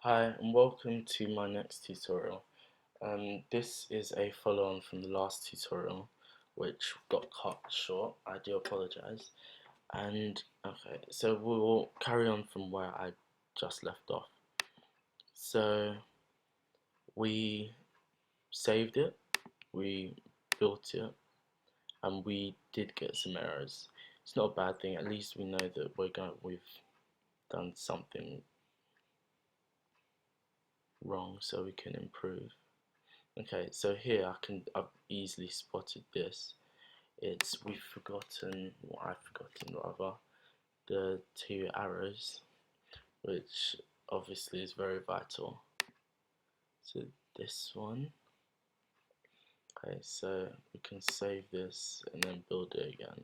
Hi and welcome to my next tutorial. This is a follow-on from the last tutorial which got cut short. I do apologise. And okay, so we'll carry on from where I just left off. So we saved it, we built it, and we did get some errors. It's not a bad thing, at least we know that we've done something wrong so we can improve. Okay, so here I've easily spotted this. We've forgotten, or I've forgotten rather, the two arrows, which obviously is very vital. So this one. Okay, so we can save this and then build it again.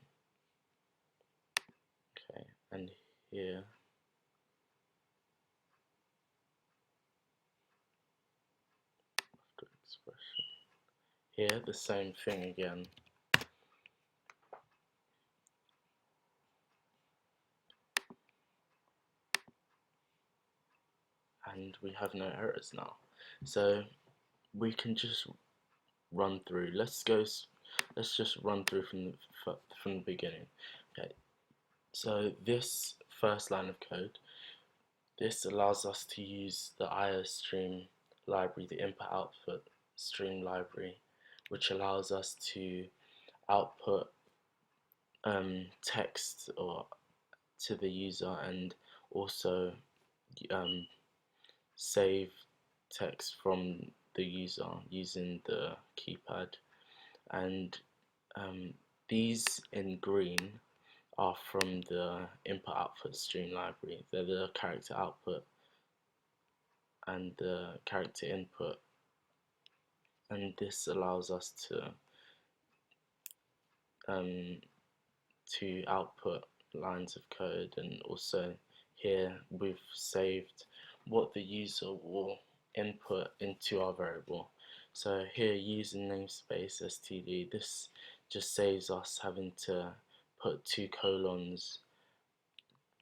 Okay, and here after expression. Here the same thing again. And we have no errors now. So we can just run through. Let's just run through from the beginning. Okay, so this first line of code, this allows us to use the IO stream library, the input output stream library, which allows us to output text or to the user and also save text from the user using the keypad. And these in green are from the input output stream library. They're the character output and the character input, and this allows us to output lines of code. And also here we've saved what the user will input into our variable. So here using namespace std, this just saves us having to put two colons,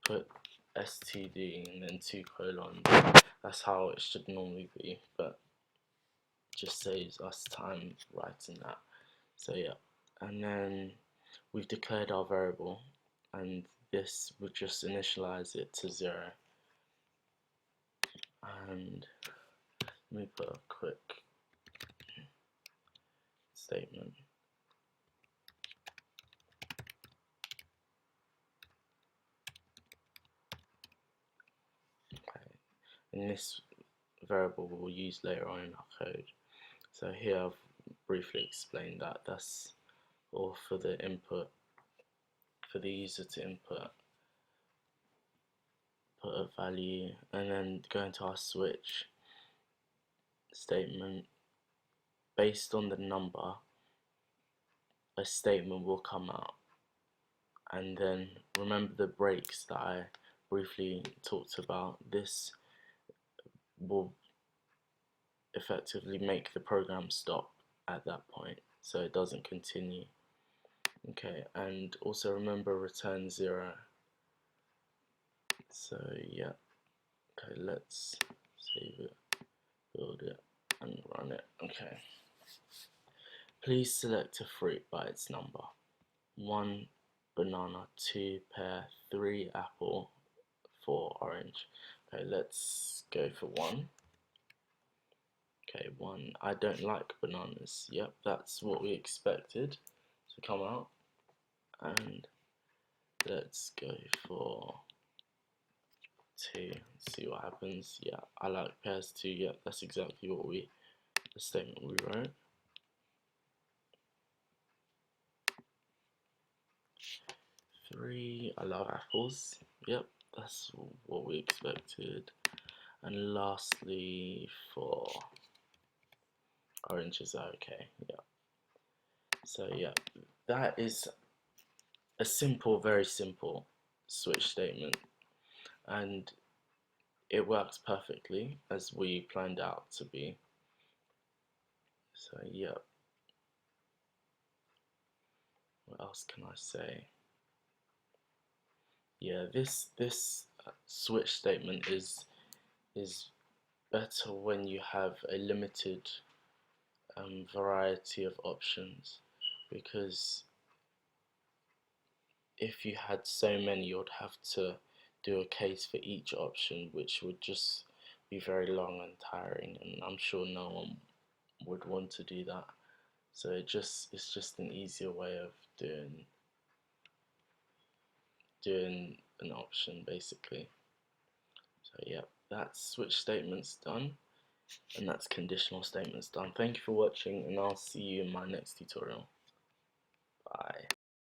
put std and then two colons. That's how it should normally be, but just saves us time writing that. So yeah, and then we've declared our variable, and this would just initialize it to 0. And let me put a quick statement. Okay, and this variable we'll use later on in our code. So here I've briefly explained that. That's all for the input, for the user to input, put a value, and then go into our switch statement. Based on the number, a statement will come out. And then remember the breaks that I briefly talked about. This will effectively make the program stop at that point so it doesn't continue. Okay, and also remember return 0. So yeah, okay, let's save it, build it, and run it. Okay, please select a fruit by its number. 1 banana, 2 pear, 3 apple, 4 orange. Okay, let's go for 1. Okay, 1. I don't like bananas. Yep, that's what we expected to come out. And let's go for 2. See what happens. Yeah, I like pears too. Yeah, that's exactly what the statement we wrote. 3. I love apples. Yep, that's what we expected. And lastly, 4. Oranges are okay. Yeah. So yeah, that is a simple, very simple switch statement, and it works perfectly as we planned out to be. So yeah, what else can I say? Yeah, this switch statement is better when you have a limited variety of options, because if you had so many, you'd have to do a case for each option, which would just be very long and tiring, and I'm sure no one would want to do that. So it's just an easier way of doing an option basically. So yeah, that's switch statements done, and that's conditional statements done. Thank you for watching, and I'll see you in my next tutorial. Bye.